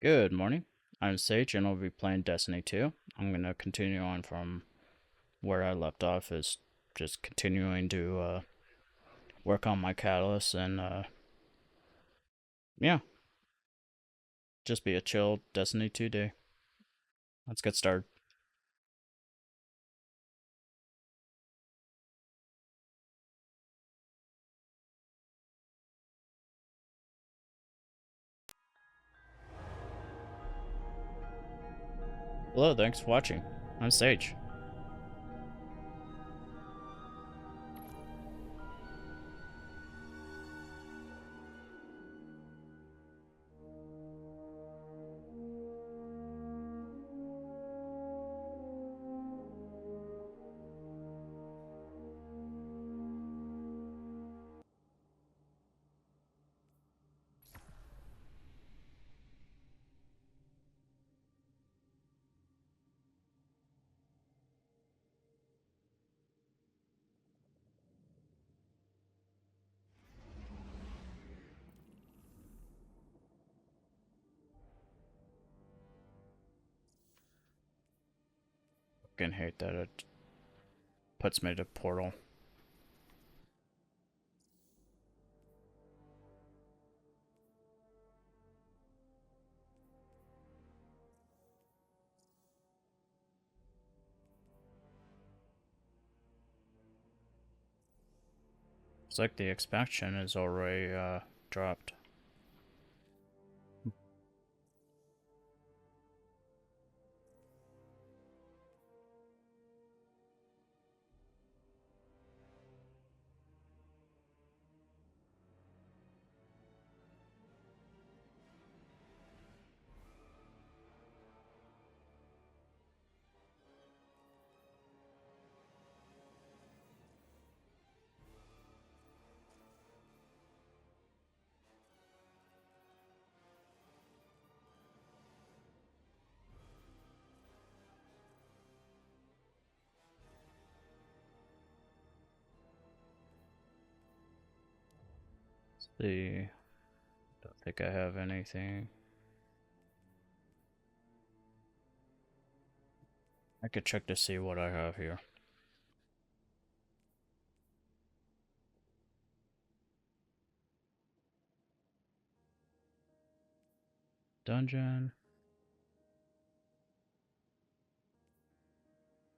Good morning. I'm Sage and I'll be playing Destiny 2. I'm going to continue on from where I left off, is just continuing to work on my catalyst and yeah, just be a chill Destiny 2 day. Let's get started. Hello, thanks for watching. I'm Sage. Fucking hate that it puts me to Portal. It's like the expansion is already dropped. See, don't think I have anything. I could check to see what I have here. Dungeon.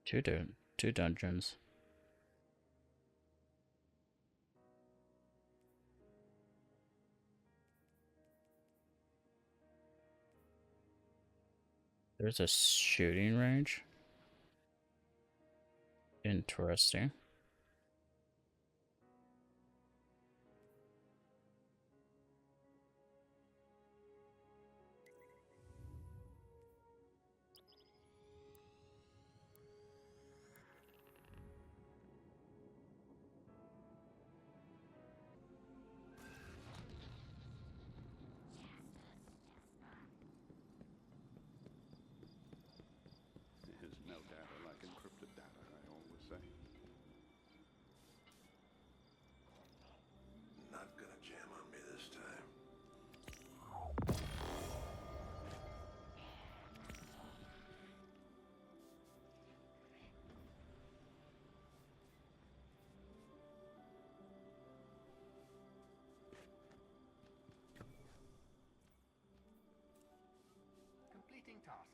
Two dungeons. There's a shooting range. Interesting. There's no data like encrypted data, I always say. Not gonna jam on me this time. Completing task.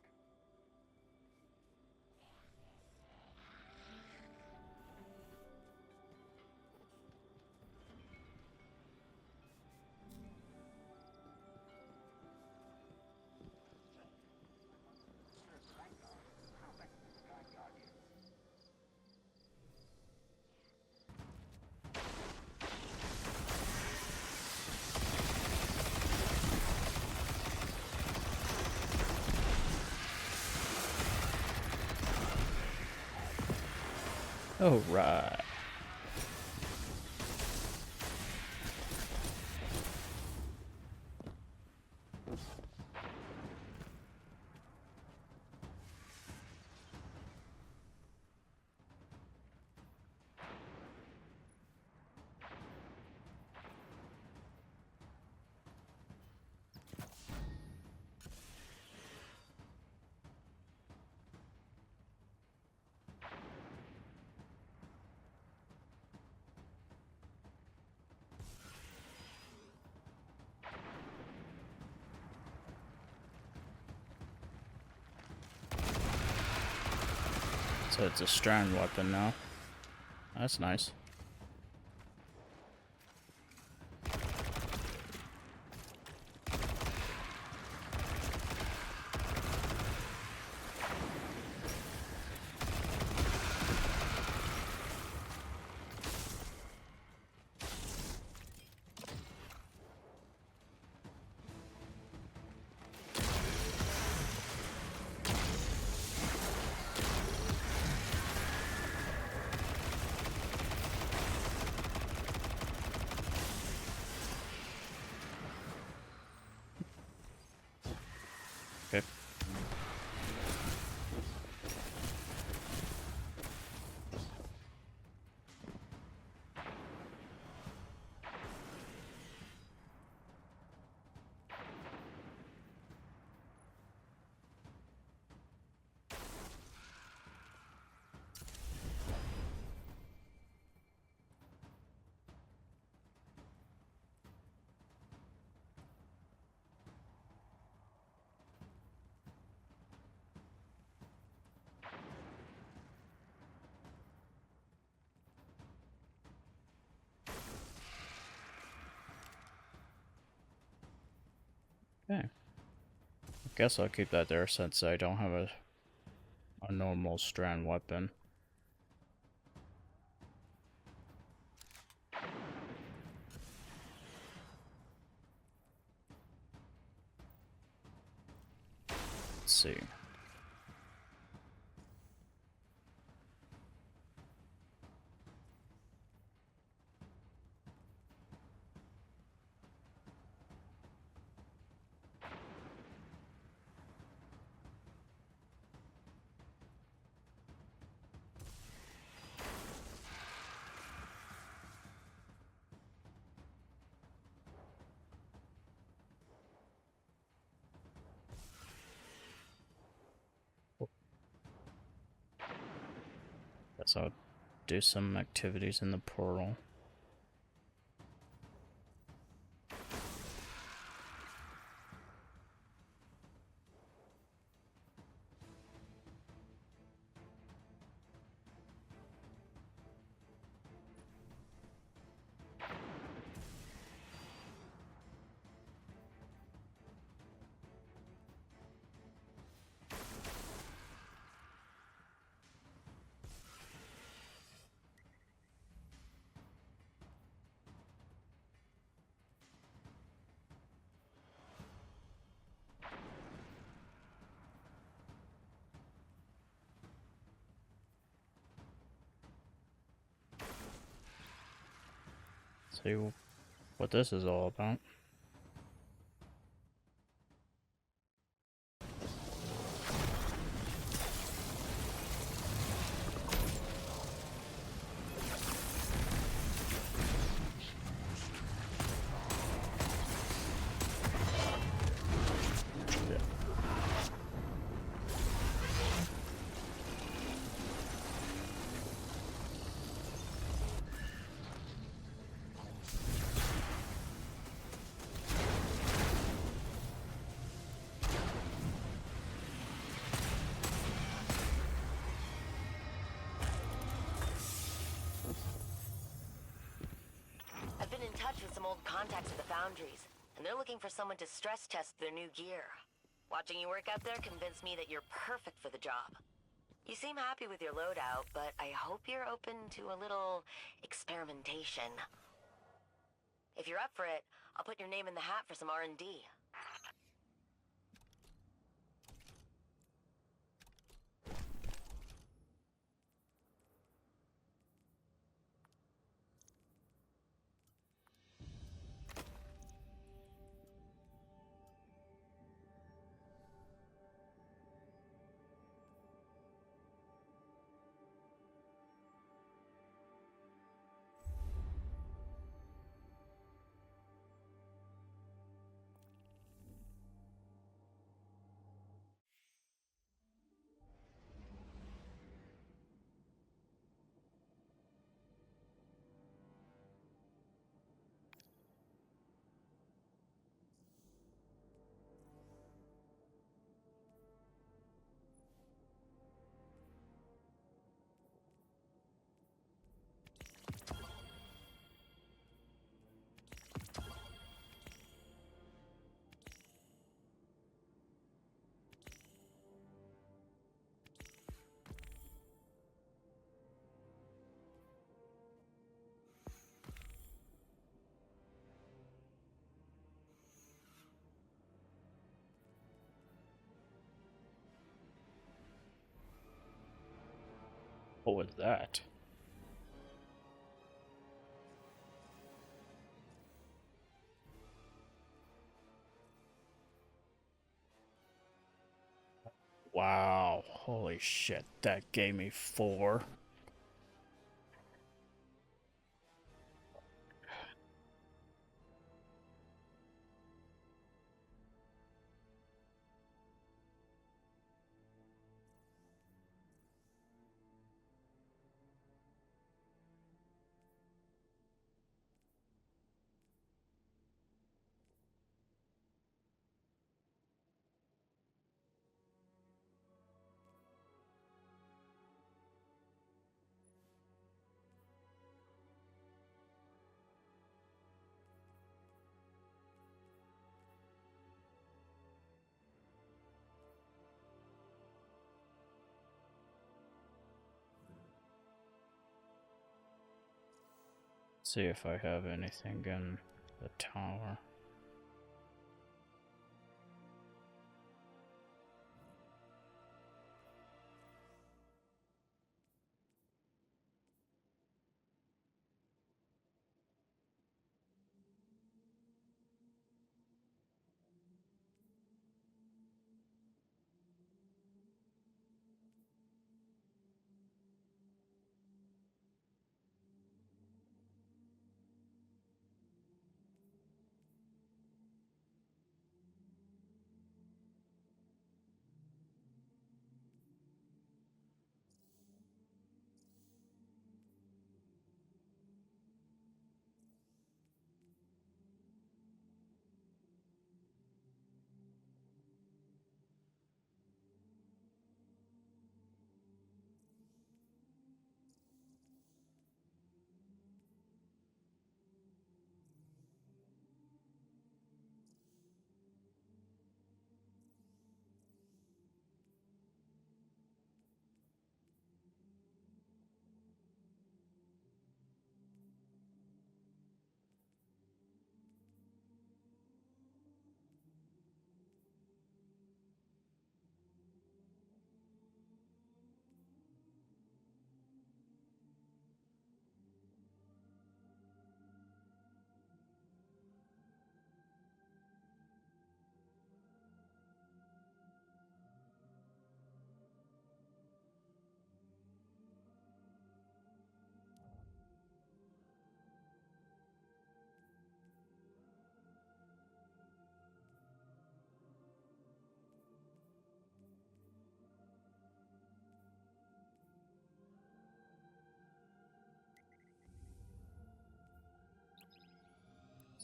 How best to describe Guardian? All right. So it's a strand weapon now. That's nice. Okay. Okay. I guess I'll keep that there since I don't have a normal strand weapon. Let's see. Guess I'll do some activities in the portal. See what this is all about. I've been in touch with some old contacts at the foundries, and they're looking for someone to stress test their new gear. Watching you work out there convinced me that you're perfect for the job. You seem happy with your loadout, but I hope you're open to a little experimentation. If you're up for it, I'll put your name in the hat for some R&D. What was that? Wow, holy shit, that gave me 4. See if I have anything in the tower.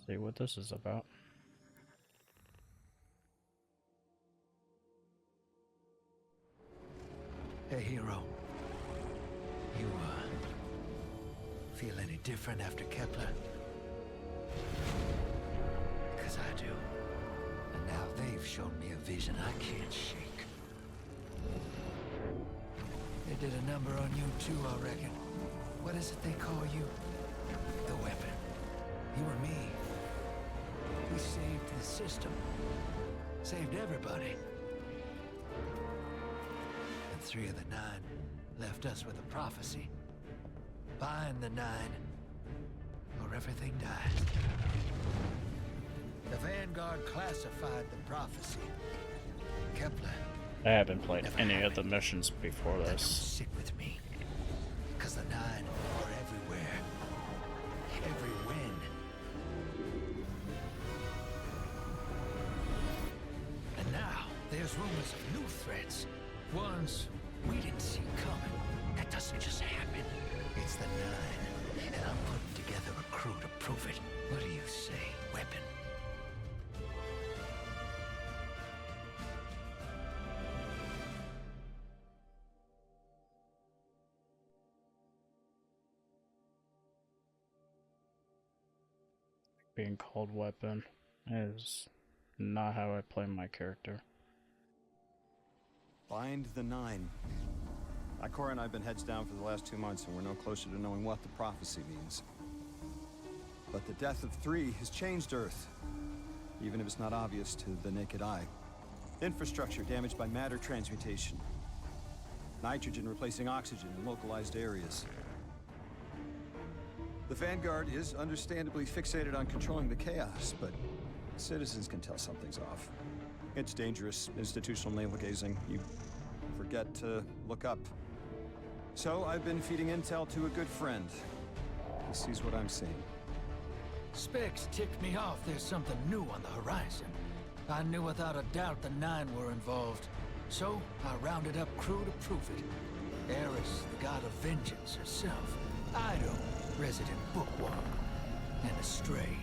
See what this is about. Hey, hero. You, feel any different after Kepler? Because I do. And now they've shown me a vision I can't shake. They did a number on you too, I reckon. What is it they call you? The weapon. You and me. We saved the system. Saved everybody. And 3 of the 9 left us with a prophecy. Find the 9, or everything dies. The Vanguard classified the prophecy. Kepler. I haven't played any of the missions before That don't this. sit with me. Cause the 9 are everywhere. Every win. And now, there's rumors of new threats. Ones we didn't see coming. That doesn't just happen. It's the 9. And I'm putting together a crew to prove it. What do you say, weapon? Being called weapon is not how I play my character. Find the 9. Ikora and I have been heads down for the last 2 months, and we're no closer to knowing what the prophecy means. But the death of 3 has changed Earth, even if it's not obvious to the naked eye. Infrastructure damaged by matter transmutation. Nitrogen replacing oxygen in localized areas. The Vanguard is understandably fixated on controlling the chaos, but citizens can tell something's off. It's dangerous, institutional navel-gazing. You forget to look up. So I've been feeding intel to a good friend. He sees what I'm seeing. Specs ticked me off there's something new on the horizon. I knew without a doubt the Nine were involved. So I rounded up crew to prove it. Eris, the god of vengeance herself. Ido, resident bookworm. And Astray.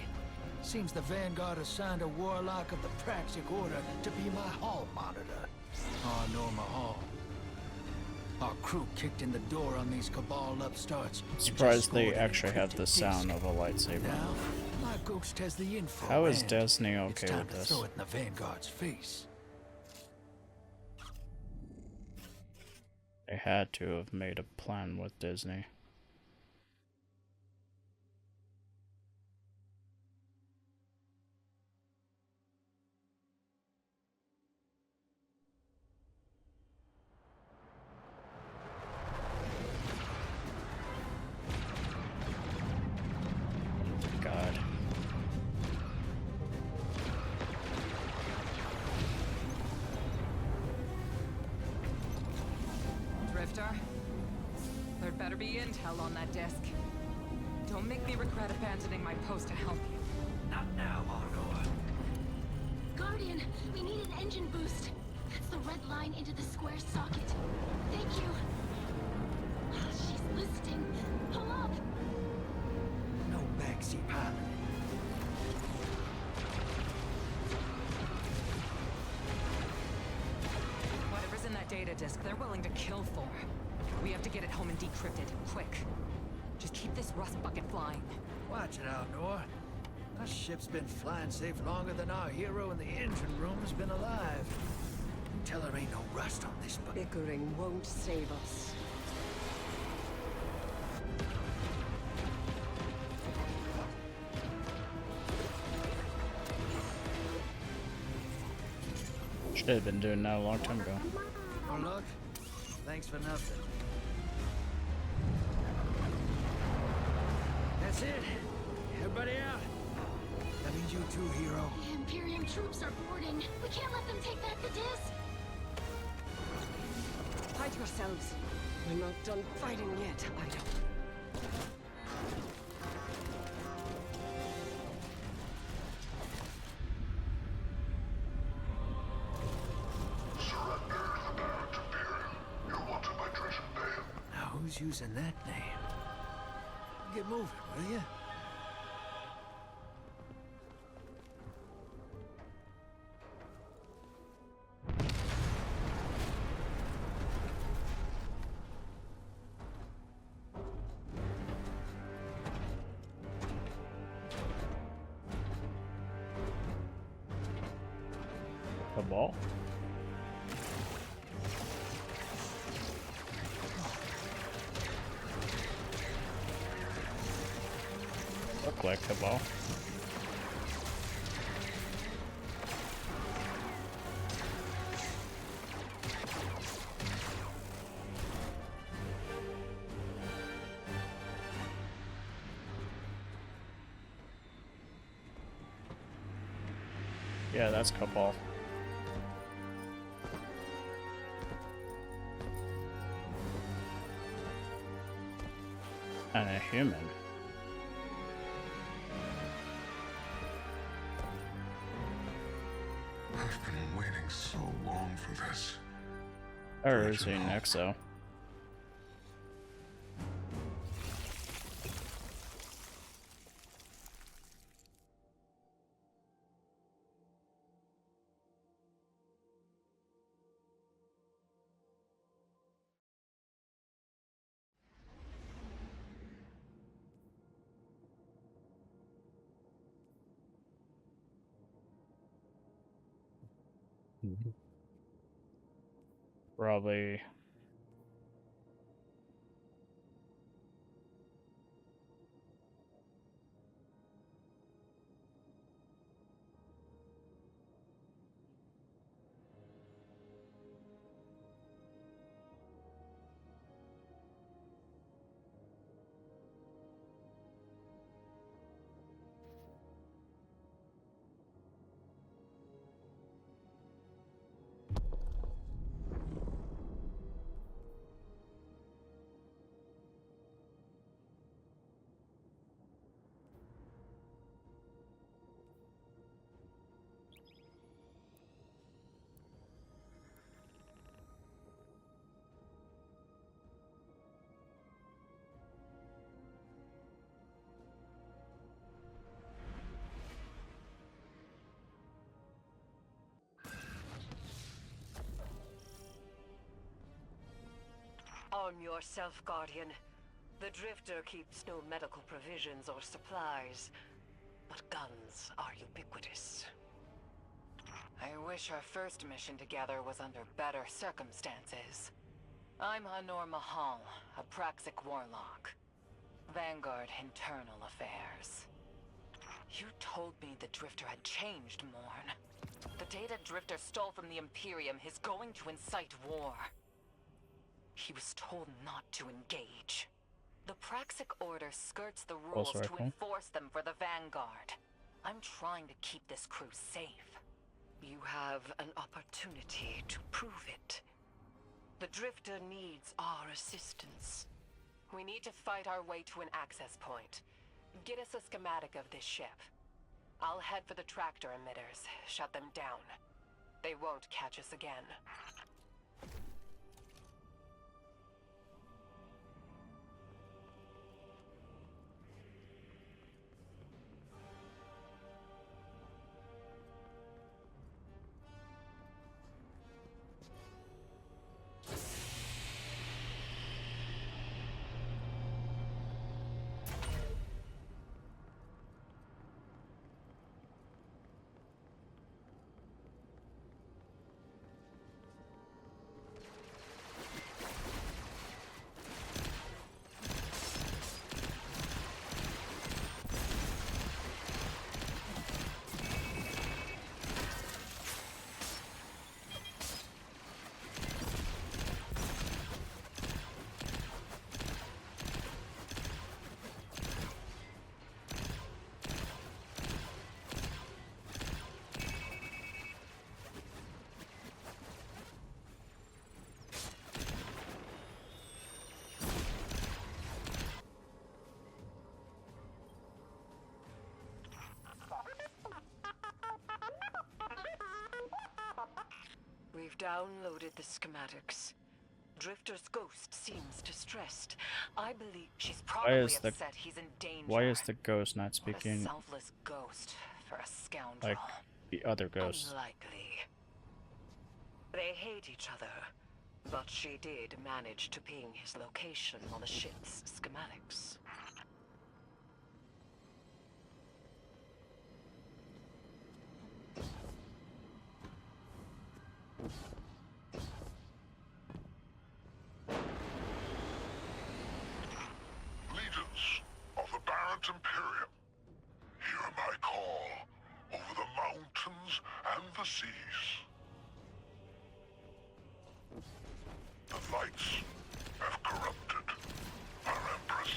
Seems the Vanguard assigned a warlock of the Praxic Order to be my hall monitor. Oh, Norma Hall. Our crew kicked in the door on these Cabal upstarts. Surprised they actually have the sound of a lightsaber. Now, my ghost has the info. How is and Destiny it's okay time with to this? throw it in the Vanguard's face. They had to have made a plan with Disney. God. Drifter, there'd better be intel on that disc. Don't make me regret abandoning my post to help you. Not now, Honor. Guardian, we need an engine boost. That's the red line into the square socket. Thank you. She's listening. Pull up. No backseat pilot. Whatever's in that data disk, they're willing to kill for. We have to get it home and decrypted, quick. Just keep this rust bucket flying. Watch it out, Nor. Our ship's been flying safe longer than our hero in the engine room has been alive. Tell her ain't no rust on this bucket. Bickering won't save us. Should have been doing that a long time ago. Oh, look. Thanks for nothing. That's it. Everybody out. That means you too, hero. The Imperium troops are boarding. We can't let them take back the disc. Hide yourselves. We're not done fighting yet, Ido. Now, who's using that name? Get moving, will you? The ball? Look like the ball. Yeah, that's Cabal. And a human. I've been waiting so long for this. Or is he an exo? Probably. arm yourself, Guardian. The Drifter keeps no medical provisions or supplies, but guns are ubiquitous. I wish our first mission together was under better circumstances. I'm Hanor Mahal, a Praxic warlock. Vanguard Internal Affairs. You told me the Drifter had changed, Morn. The data Drifter stole from the Imperium is going to incite war. He was told not to engage. The Praxic Order skirts the rules to enforce them for the Vanguard. I'm trying to keep this crew safe. You have an opportunity to prove it. The Drifter needs our assistance. We need to fight our way to an access point. Get us a schematic of this ship. I'll head for the tractor emitters, shut them down. They won't catch us again. We've downloaded the schematics. Drifter's ghost seems distressed. I believe she's probably upset he's in danger. Why is the ghost not What a speaking selfless ghost for a scoundrel. like the other ghosts? Unlikely. They hate each other, but she did manage to ping his location on the ship's schematics. Legions of the Barrent Imperium, hear my call over the mountains and the seas. The lights have corrupted our Empress.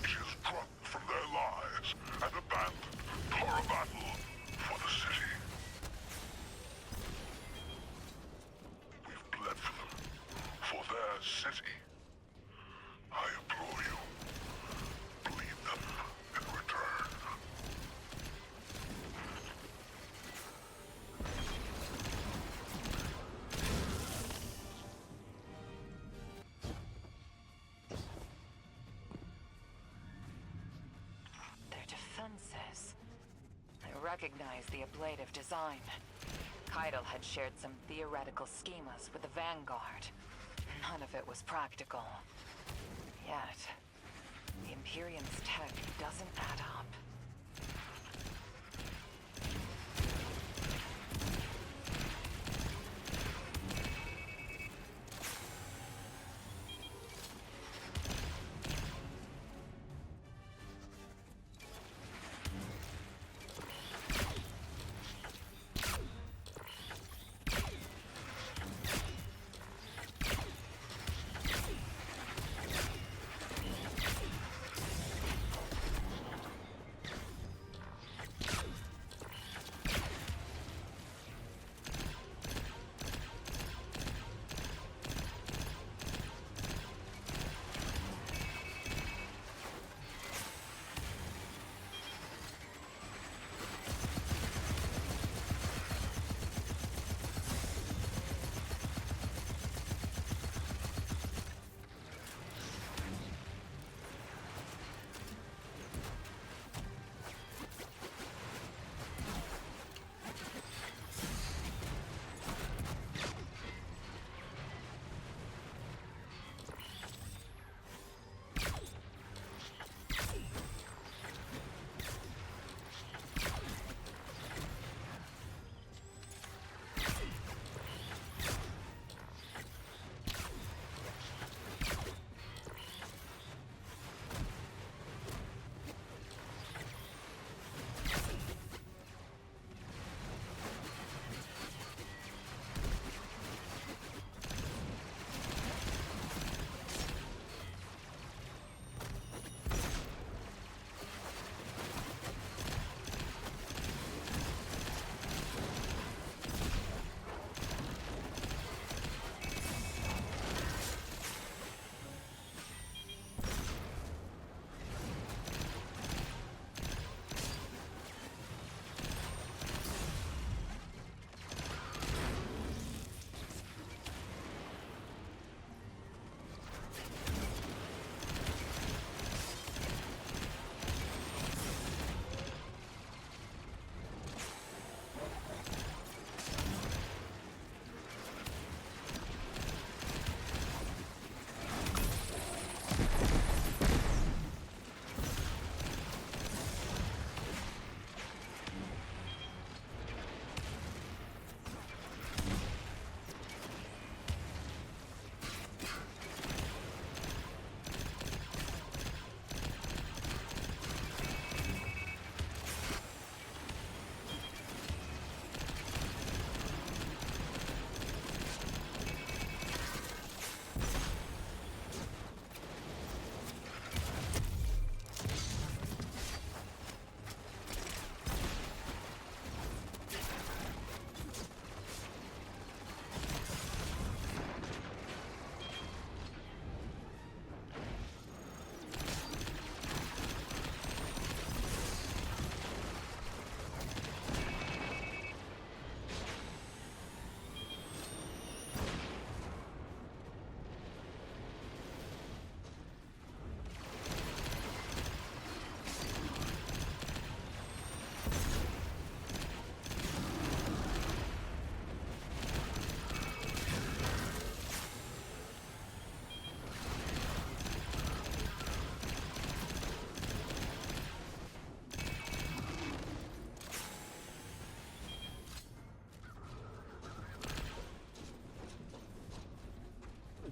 She is drunk from their lies and abandoned for a battle for the city. We've bled for them, for their city. I implore you, bleed them in return. Their defenses. I recognize the ablative design. Keitel had shared some theoretical schemas with the Vanguard. None of it was practical. Yet, the Imperium's tech doesn't add up.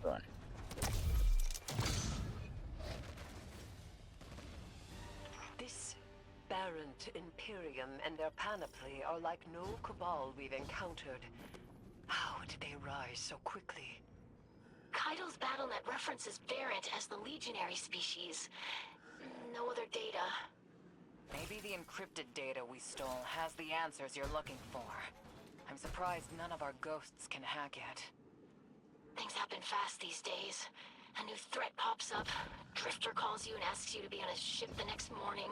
Run. This Barrent Imperium and their panoply are like no cabal we've encountered. How did they rise so quickly? Kaido's BattleNet references Barrent as the legionary species. No other data. Maybe the encrypted data we stole has the answers you're looking for. I'm surprised none of our ghosts can hack it. Things happen fast these days. A new threat pops up. Drifter calls you and asks you to be on his ship the next morning.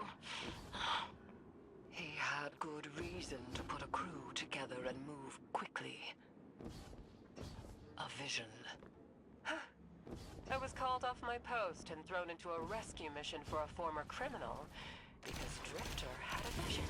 He had good reason to put a crew together and move quickly. A vision. I was called off my post and thrown into a rescue mission for a former criminal because Drifter had a vision.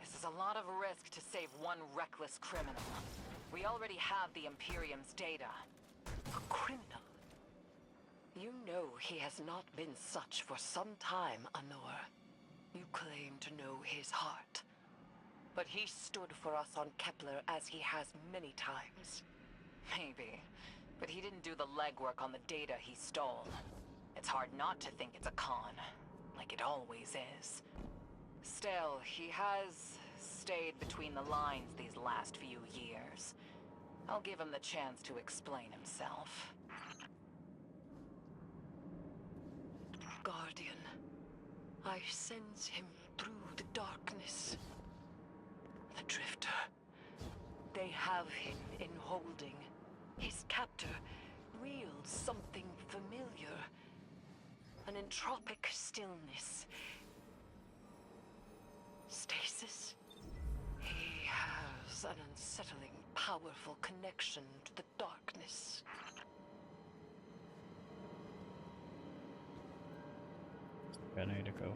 This is a lot of risk to save one reckless criminal. We already have the Imperium's data. A criminal? You know he has not been such for some time, Anor. You claim to know his heart. But he stood for us on Kepler as he has many times. Maybe. But he didn't do the legwork on the data he stole. It's hard not to think it's a con. Like it always is. Still, he has stayed between the lines these last few years. I'll give him the chance to explain himself. Guardian, I sense him through the darkness. The Drifter. They have him in holding. His captor wields something familiar. An entropic stillness. Stasis? He has an unsettling, powerful connection to the darkness. I need to go.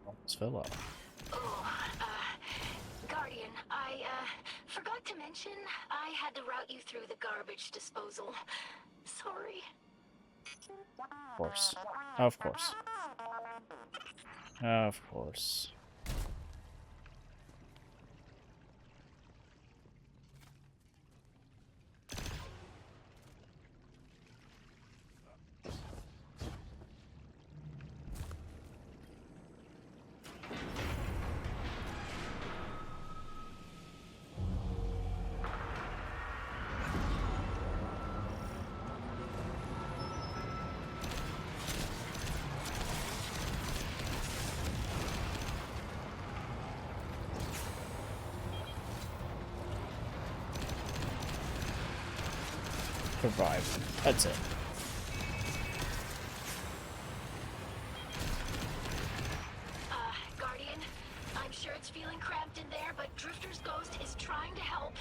Let's fill up. Guardian, I forgot to mention I had to route you through the garbage disposal. Sorry. Of course. Of course. Of course. survive. That's it. Guardian, I'm sure it's feeling cramped in there, but Drifter's ghost is trying to help.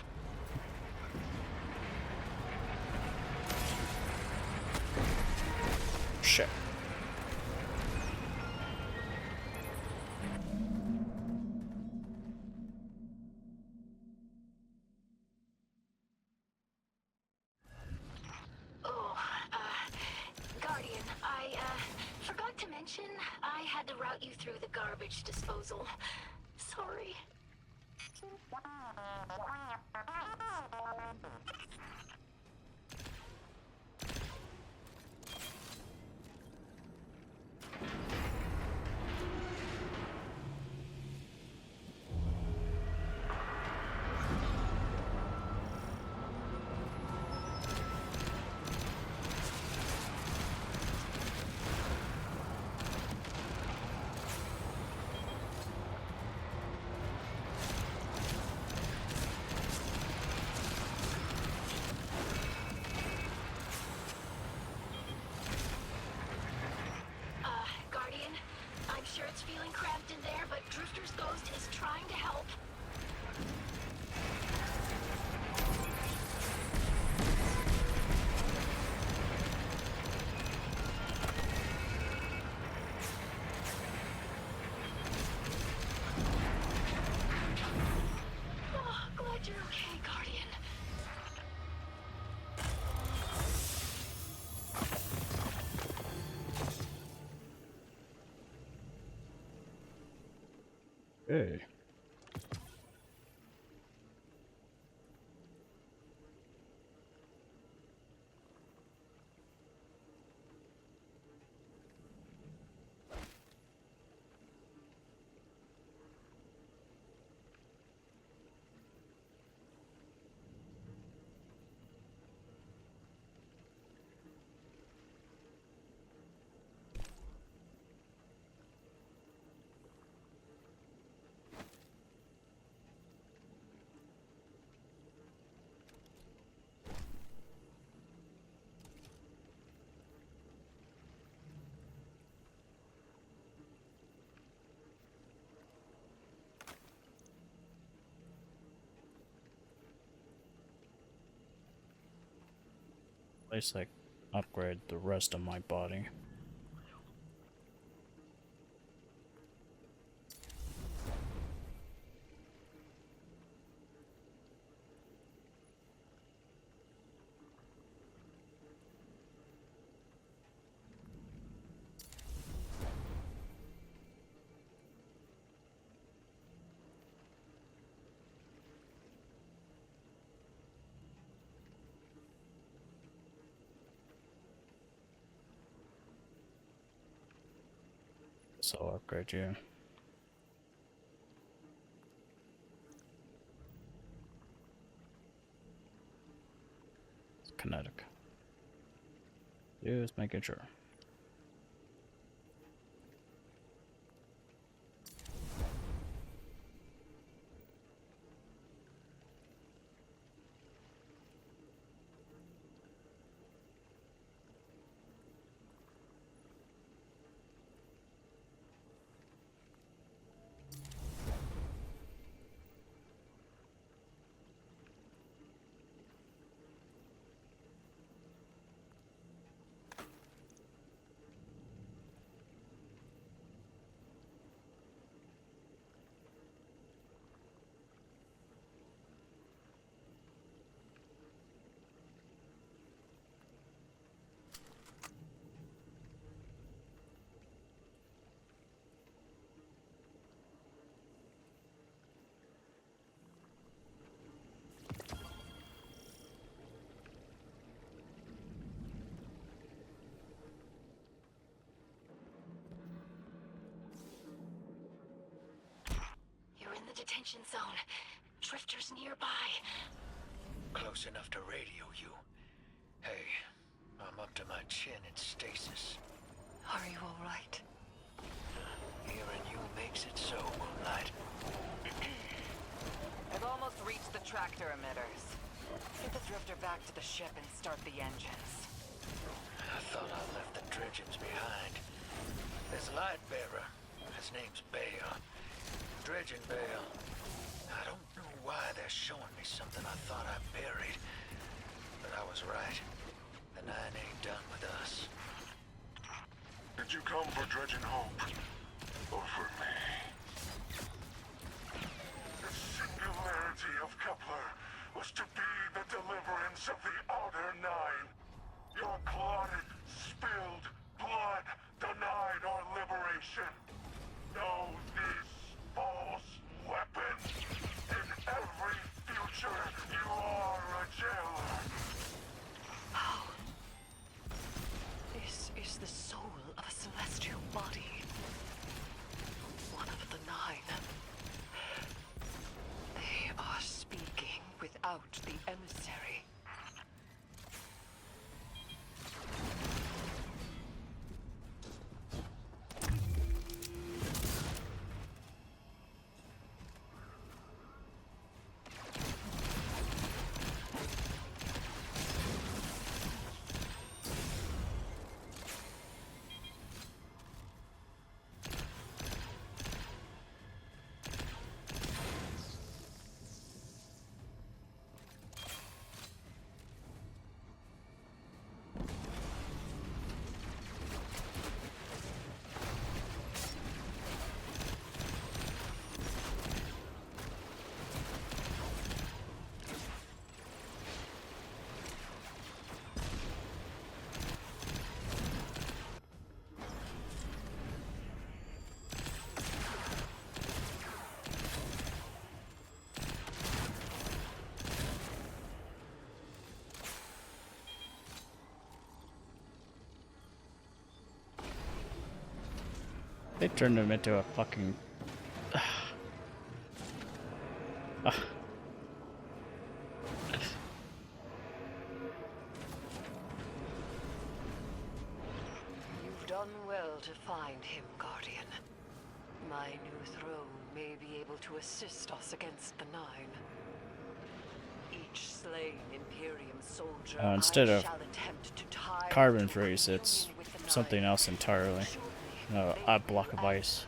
Shit. Oh, Guardian, I, forgot to mention I had to route you through the garbage disposal. Sorry. Guardian, I'm sure it's feeling cramped in there, but Drifter's ghost is trying to help. Oh, glad you're okay, Guardian. Hey. At least like upgrade the rest of my body. So I'll upgrade you. It's kinetic. Just making sure. You're in the detention zone. Drifter's nearby. Close enough to radio you. Hey, I'm up to my chin in stasis. Are you all right? Hearing you makes it so, Moonlight. I've almost reached the tractor emitters. Get the drifter back to the ship and start the engines. I thought I left the dredgens behind. There's a light bearer. His name's Bale. Dredgen Bale. I don't know why they're showing me something I thought I buried. But I was right. The Nine ain't done with us. Did you come for Dredgen Hope? Or for me? The singularity of Kepler was to be the deliverance of the Outer Nine. Your clotted, spilled blood denied our liberation. Know this false weapon. In every future, you are a jailer. How? This is the soul of a celestial body. One of the Nine. They are speaking without the emissary. They turned him into a fucking... You've done well to find him, Guardian. My new throne may be able to assist us against the Nine. Each slain Imperium soldier instead I of shall attempt to tie carbon to freeze, it's communion with the something Nine. else entirely. Surely A they block of will ice. answer.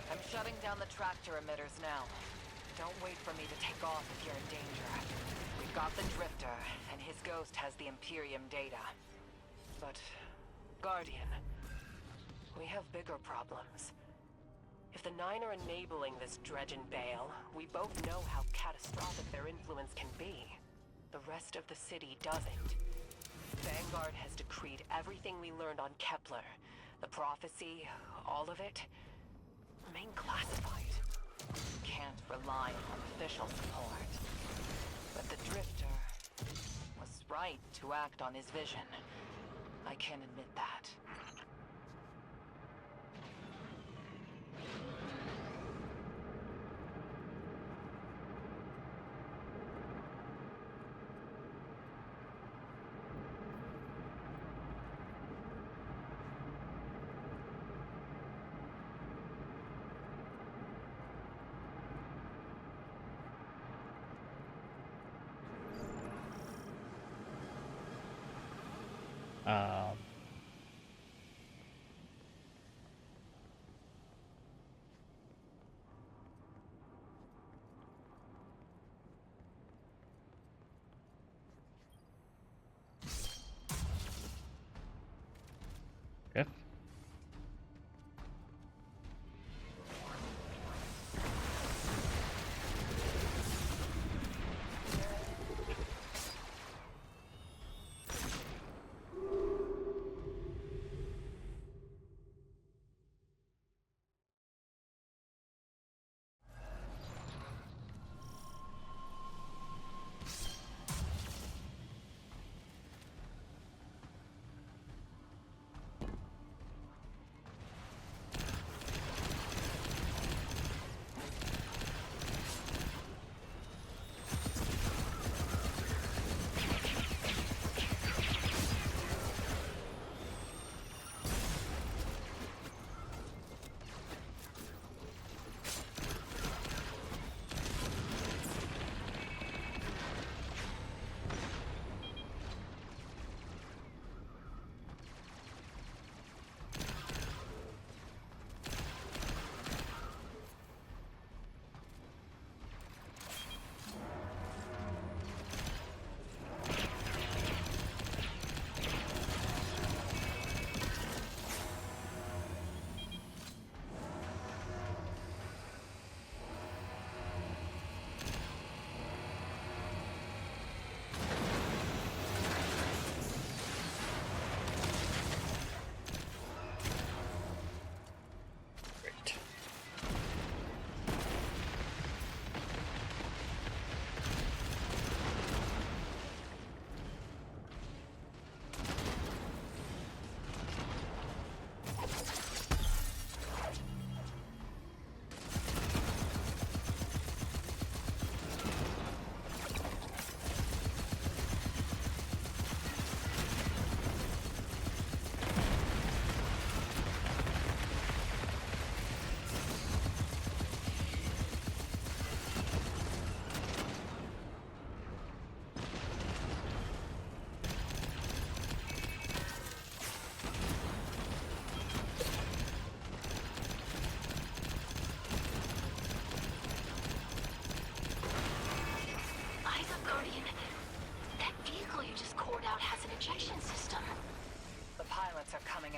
I'm shutting down the tractor emitters now. Don't wait for me to take off if you're in danger. We've got the Drifter, and his ghost has the Imperium data. But, Guardian, we have bigger problems. If the Nine are enabling this Dredgen Bale, we both know how catastrophic their influence can be. The rest of the city doesn't. Vanguard has decreed everything we learned on Kepler. The prophecy, all of it, remain classified. Can't rely on official support. But the Drifter was right to act on his vision. I can admit that. Um, okay.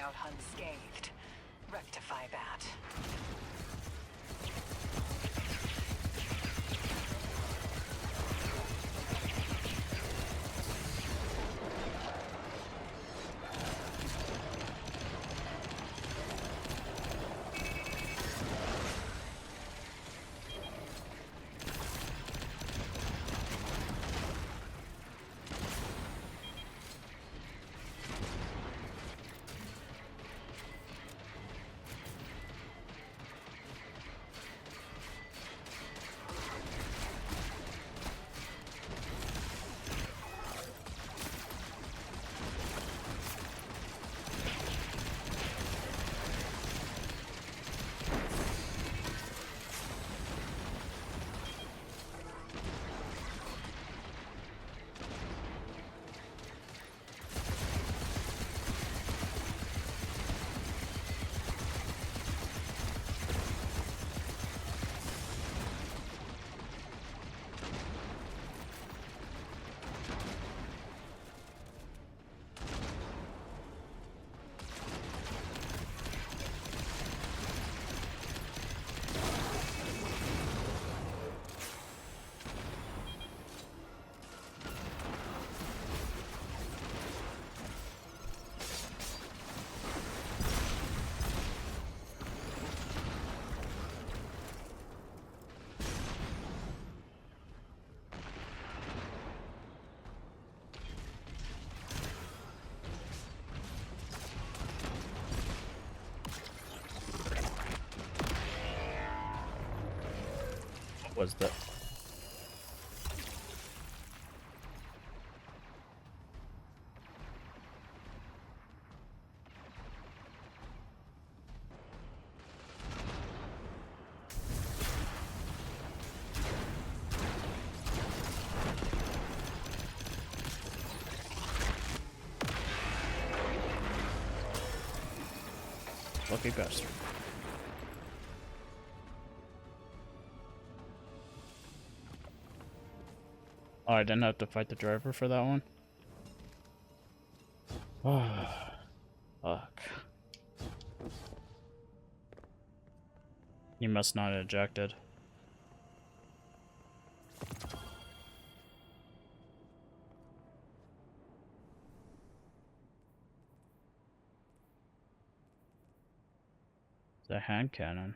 out unscathed. Rectify that. Was that? Lucky bastard. Oh, I didn't have to fight the driver for that one? Oh, fuck. He must not have ejected. The hand cannon.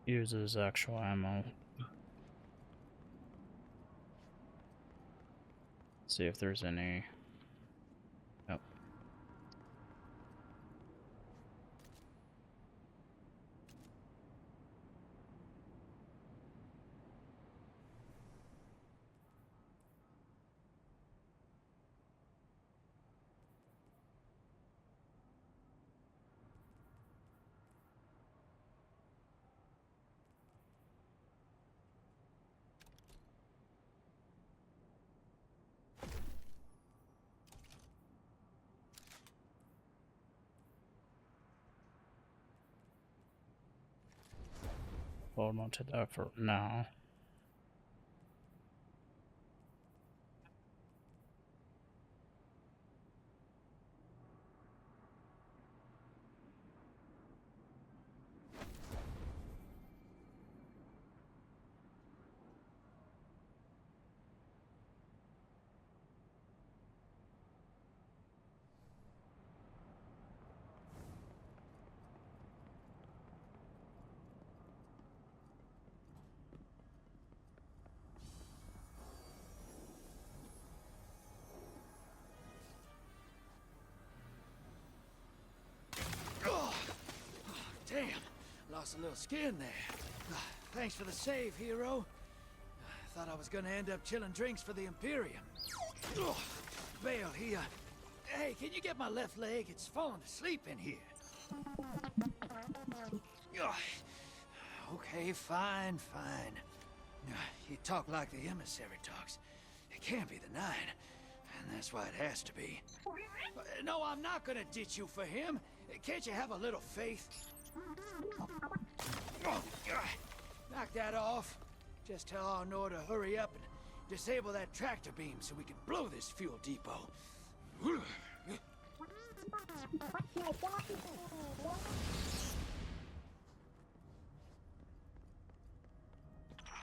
Uses actual ammo. See if there's any. Yep. Hold on to that for now. Damn, lost a little skin there. Thanks for the save, hero. Thought I was gonna end up chilling drinks for the Imperium. Ugh. Bale, hey, can you get my left leg? It's falling asleep in here. Ugh. Okay, fine. You talk like the emissary talks. It can't be the Nine, and that's why it has to be. No, I'm not gonna ditch you for him. Can't you have a little faith? Knock that off. Just tell Arnor to hurry up and disable that tractor beam so we can blow this fuel depot.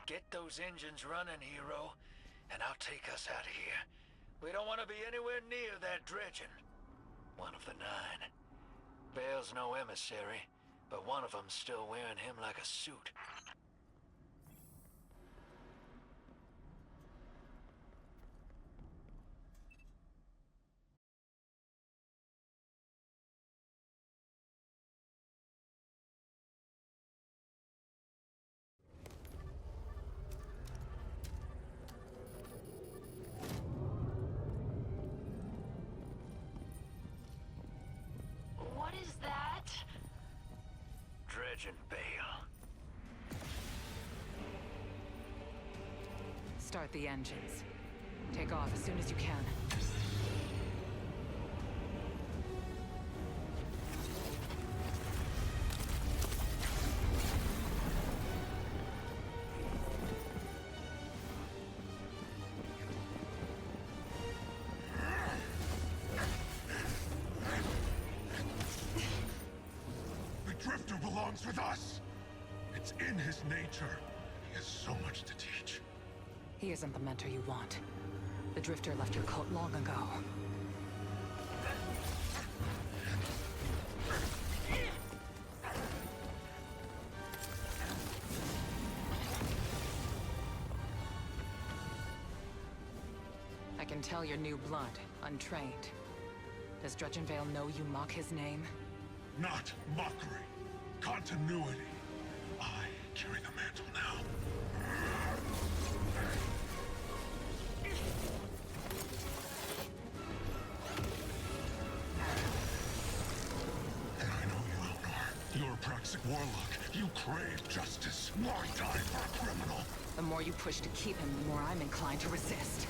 Get those engines running, hero, and I'll take us out of here. We don't want to be anywhere near that dredging. One of the Nine. Bale's no emissary, but one of them's still wearing him like a suit. What is that? Dredging Bale. Start the engines. Take off as soon as you can. The Drifter belongs with us. It's in his nature. He has so much to teach. He isn't the mentor you want. The Drifter left your cult long ago. I can tell you're new blood, untrained. Does Dredgenvale know you mock his name? Not mockery. Continuity. I carry the mantle now. And I know you, Elnar. You're a Praxic warlock. You crave justice. Why die for a criminal? The more you push to keep him, the more I'm inclined to resist.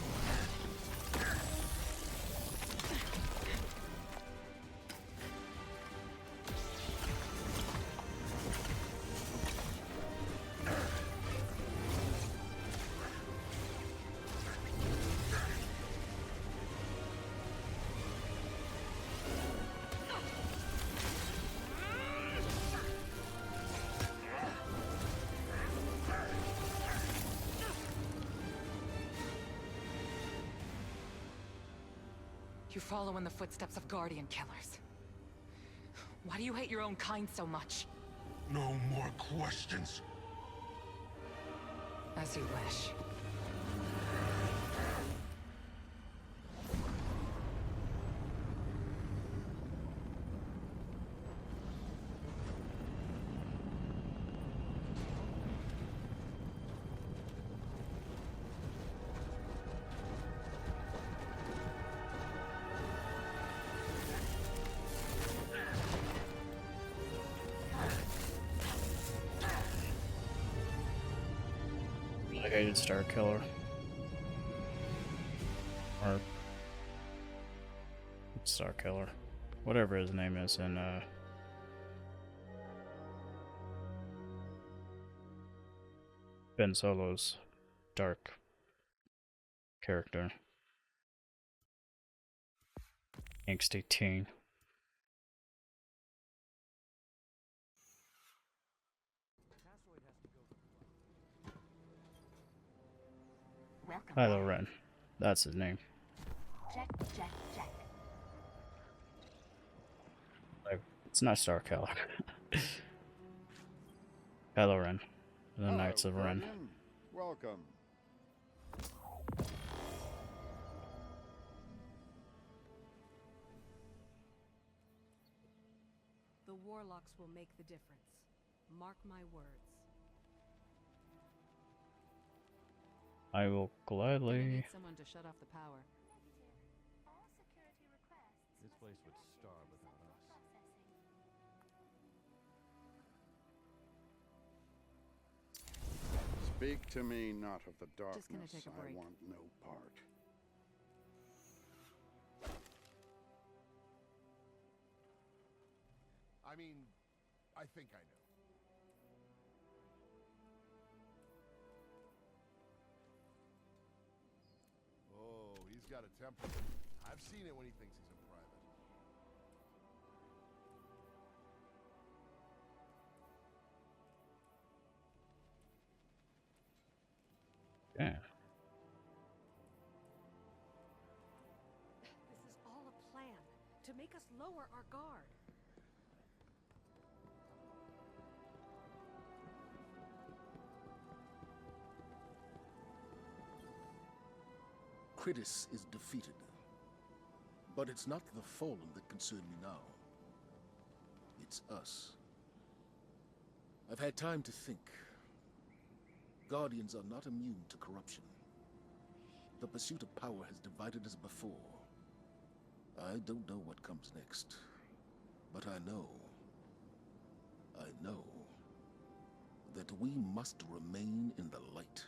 You follow in the footsteps of Guardian killers. Why do you hate your own kind so much? No more questions. As you wish. Renegade Star Killer. Or Star Killer. Whatever his name is in Ben Solo's dark character. Angsty teen. Welcome. Kylo Ren. That's his name. Check. Like, it's not Star Killer. Kylo Ren. The Knights of Ren. Guardian. Welcome. The The warlocks will make the difference. Mark my words. I will Gonna gladly. need someone to shut off the power. All security requests This place would starve without us. Speak to me not of the darkness. Just gonna take a break. I want no part. I mean, I think I know. Oh, he's got a temper. I've seen it when he thinks he's in private. Yeah. This is all a plan to make us lower our guard. Critis is defeated. But it's not the Fallen that concern me now. It's us. I've had time to think. Guardians are not immune to corruption. The pursuit of power has divided us before. I don't know what comes next. But I know that we must remain in the light.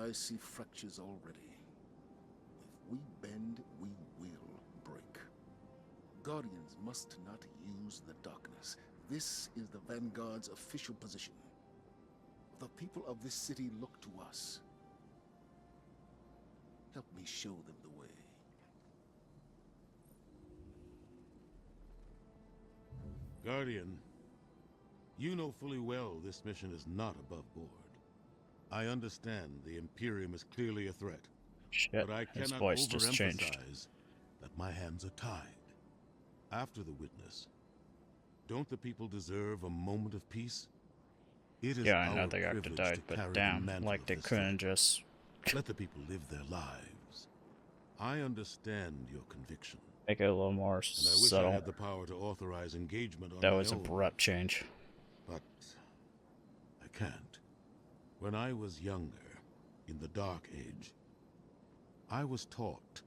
I see fractures already. If we bend, we will break. Guardians must not use the darkness. This is the Vanguard's official position. The people of this city look to us. Help me show them the way. Guardian, you know fully well this mission is not above board. I understand the Imperium is clearly a threat, Shit, but I his cannot voice just changed. overemphasize that my hands are tied. After the witness, don't the people deserve a moment of peace? It is Yeah, I know our they got to privilege die, to but carry the damn, mantle like of they this couldn't threat. just. Let the people live their lives. I understand your conviction, Make it a little more and I wish I subtle. had the power to authorize engagement on That my was own. abrupt change. But I can't. When I was younger, in the Dark Age, I was taught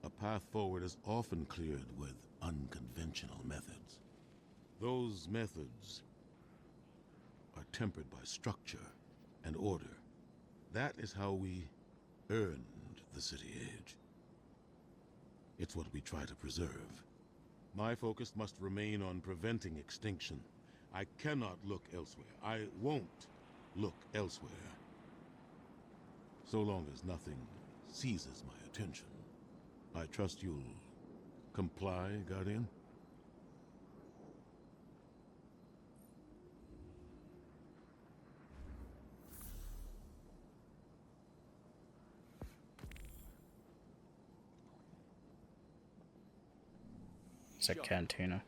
a path forward is often cleared with unconventional methods. Those methods are tempered by structure and order. That is how we earned the City Age. It's what we try to preserve. My focus must remain on preventing extinction. I cannot look elsewhere. I won't look elsewhere. So long as nothing seizes my attention. I trust you'll comply, Guardian? It's a cantina.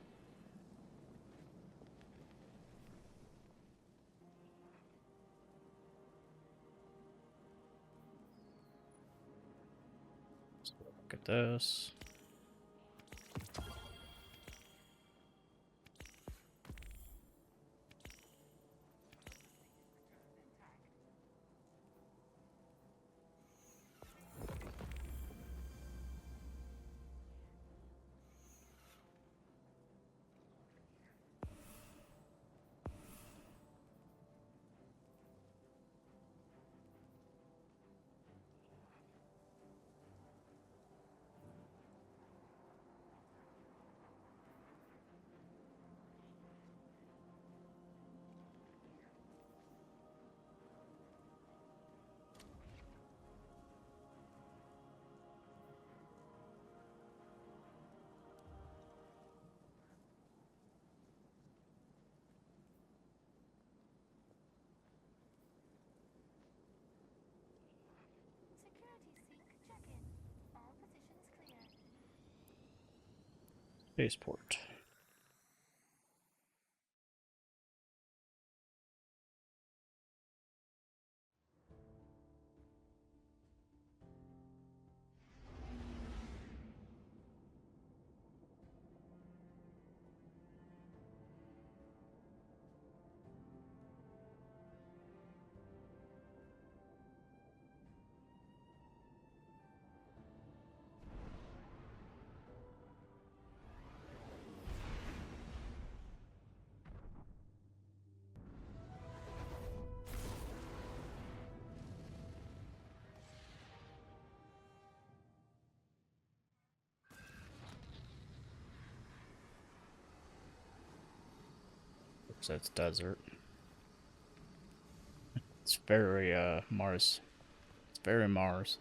So look at this. Security seek check-in. All positions clear. Spaceport. So it's desert. It's very Mars. It's very Mars.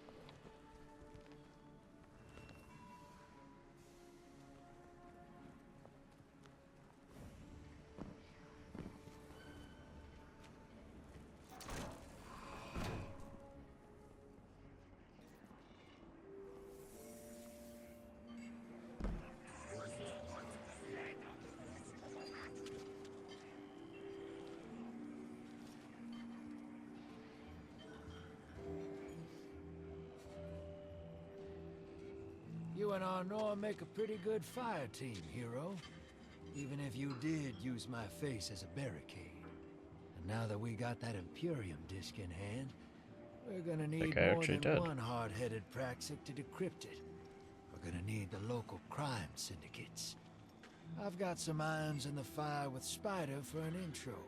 You and Arnor make a pretty good fire team, hero. Even if you did use my face as a barricade. And now that we got that Imperium disc in hand, we're gonna need more than one hard-headed praxic to decrypt it. We're gonna need the local crime syndicates. I've got some irons in the fire with Spider for an intro.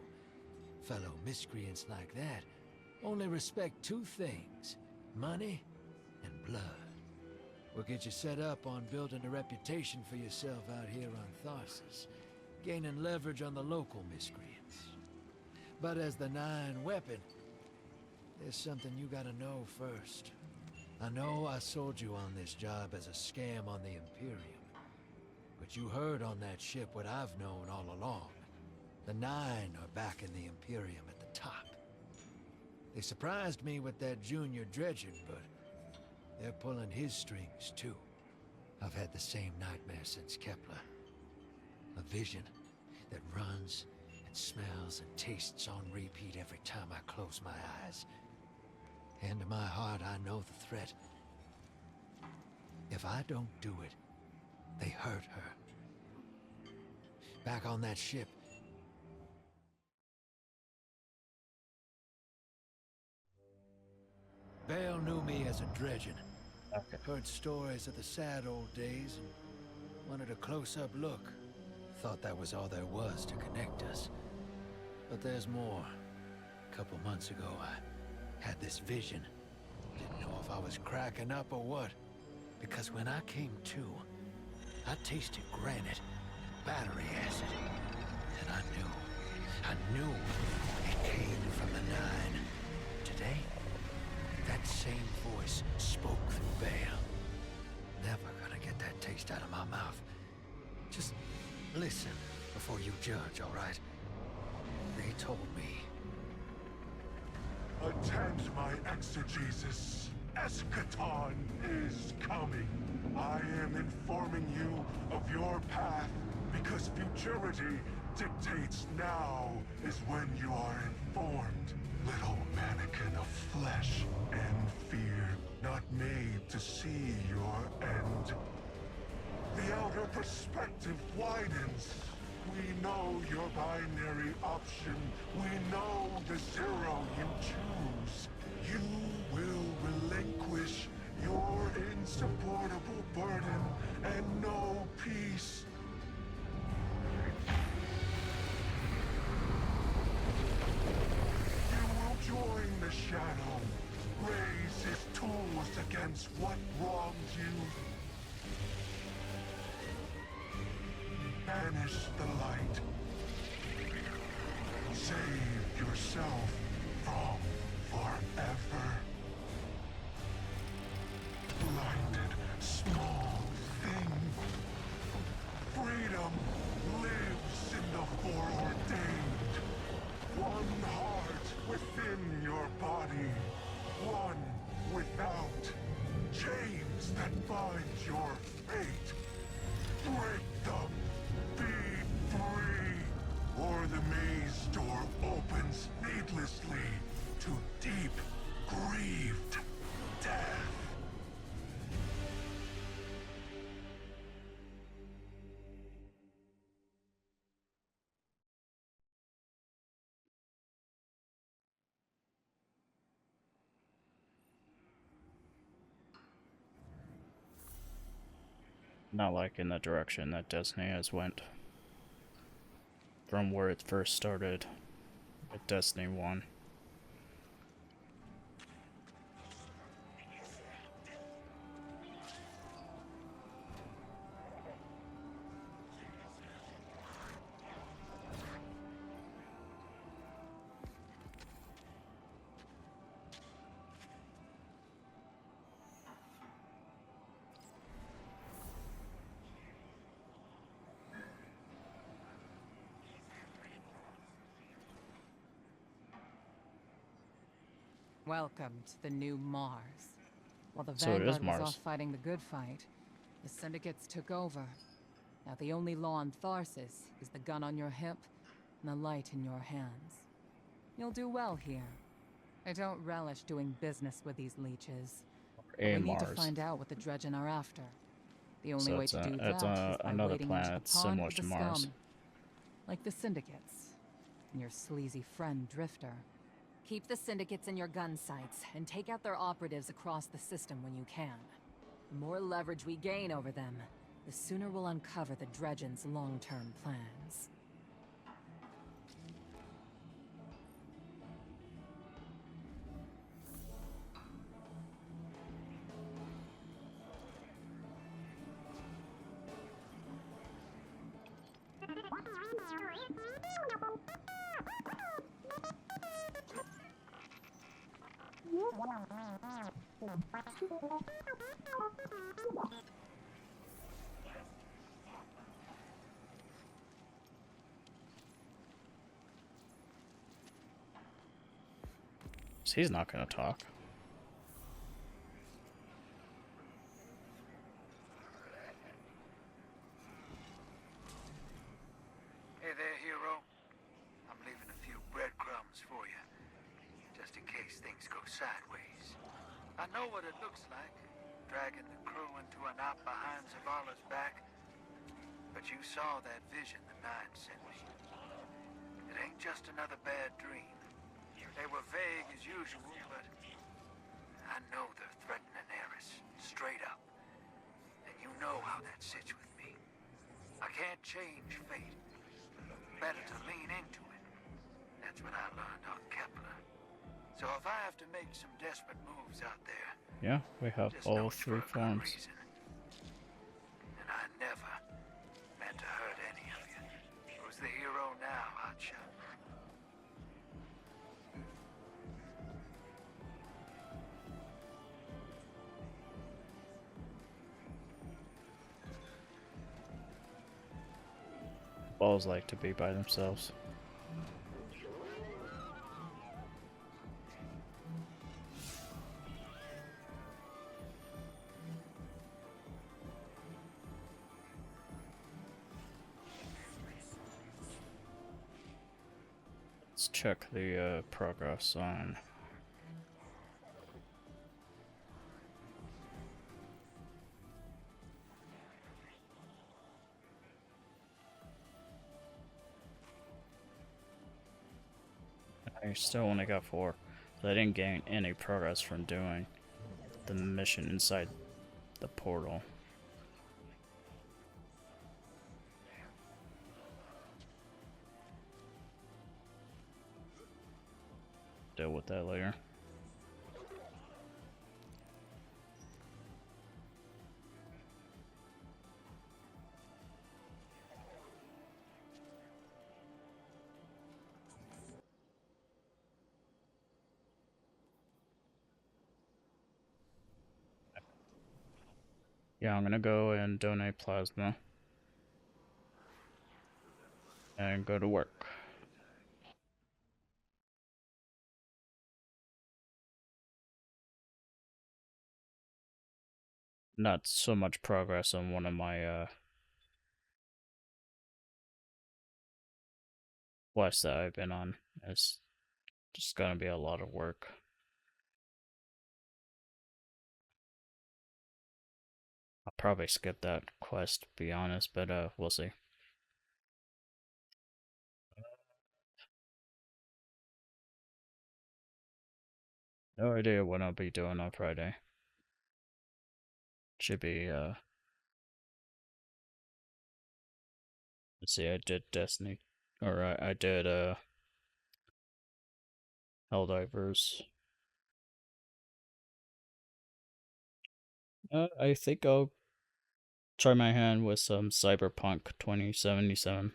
Fellow miscreants like that only respect two things: money and blood. We'll get you set up on building a reputation for yourself out here on Tharsis, gaining leverage on the local miscreants. But as the Nine weapon, there's something you gotta know first. I know I sold you on this job as a scam on the Imperium, but you heard on that ship what I've known all along. The Nine are backing the Imperium at the top. They surprised me with that junior dredger, but they're pulling his strings too. I've had the same nightmare since Kepler. A vision that runs and smells and tastes on repeat every time I close my eyes. And in my heart, I know the threat. If I don't do it, they hurt her. Back on that ship, Bale knew me as a dredgen. Heard stories of the sad old days and wanted a close-up look. Thought that was all there was to connect us. But there's more. A couple months ago, I had this vision. Didn't know if I was cracking up or what. Because when I came to, I tasted granite and battery acid. And I knew it came from the Nine. Today, that same voice spoke through Bale. Never gonna get that taste out of my mouth. Just listen before you judge, all right? They told me. Attend my exegesis. Eschaton is coming. I am informing you of your path because futurity dictates now is when you are informed. Little mannequin of flesh and fear, not made to see your end. The outer perspective widens. We know your binary option. We know the zero you choose. You will relinquish your insupportable burden and know peace. You will join the Shadow, raise his tools against what wronged you. Banish the light. Save yourself from forever. Blinded, small thing. Freedom lives in the foreordained. One heart within your body. One without. Chains that bind your fate. Break them. Be free. Or the maze door opens needlessly to deep, grieved death. Not liking the direction that Destiny has went from where it first started with Destiny 1. Welcome to the new Mars. While the So it is Vanguard was off Mars. fighting the good fight, the Syndicates took over. Now the only law on Tharsis is the gun on your hip and the light in your hands. You'll do well here. I don't relish doing business with these leeches. But A we need to Mars. find out what the Dredgen are after. The only So way it's to do it's that is by another wading into planet the pod similar of the to Mars. scum. Like the Syndicates. And your sleazy friend, Drifter. Keep the Syndicates in your gun sights, and take out their operatives across the system when you can. The more leverage we gain over them, the sooner we'll uncover the Dredgen's long-term plans. He's not gonna talk. Hey there, hero. I'm leaving a few breadcrumbs for you, just in case things go sideways. I know what it looks like, dragging the crew into a knot behind Zavala's back. But you saw that vision the Nine sent me. It ain't just another bad dream. They were vague as usual, but I know they're threatening Eris, straight up. And you know how that sits with me. I can't change fate. Better to lean into it. That's what I learned on Kepler. So if I have to make some desperate moves out there, Yeah, we have just know all it's three for a good forms. reason. And I never meant to hurt any of you. Who's the hero now, Hotshot? Balls like to be by themselves. Let's check the progress on. I still only got 4, so I didn't gain any progress from doing the mission inside the portal. Deal with that later. Yeah, I'm gonna go and donate plasma and go to work. Not so much progress on one of my quests that I've been on. It's just gonna be a lot of work. I'll probably skip that quest, to be honest, but we'll see. No idea what I'll be doing on Friday. Should be, let's see, I did Destiny, or I did, Helldivers. I think I'll try my hand with some Cyberpunk 2077.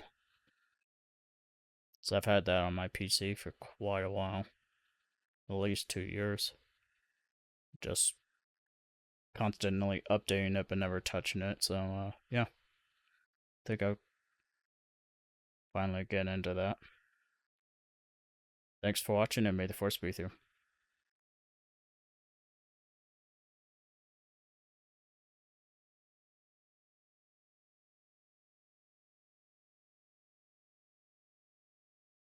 So I've had that on my PC for quite a while. At least 2 years. Just constantly updating it but never touching it, so yeah. Think I'll finally get into that. Thanks for watching and may the force be with you.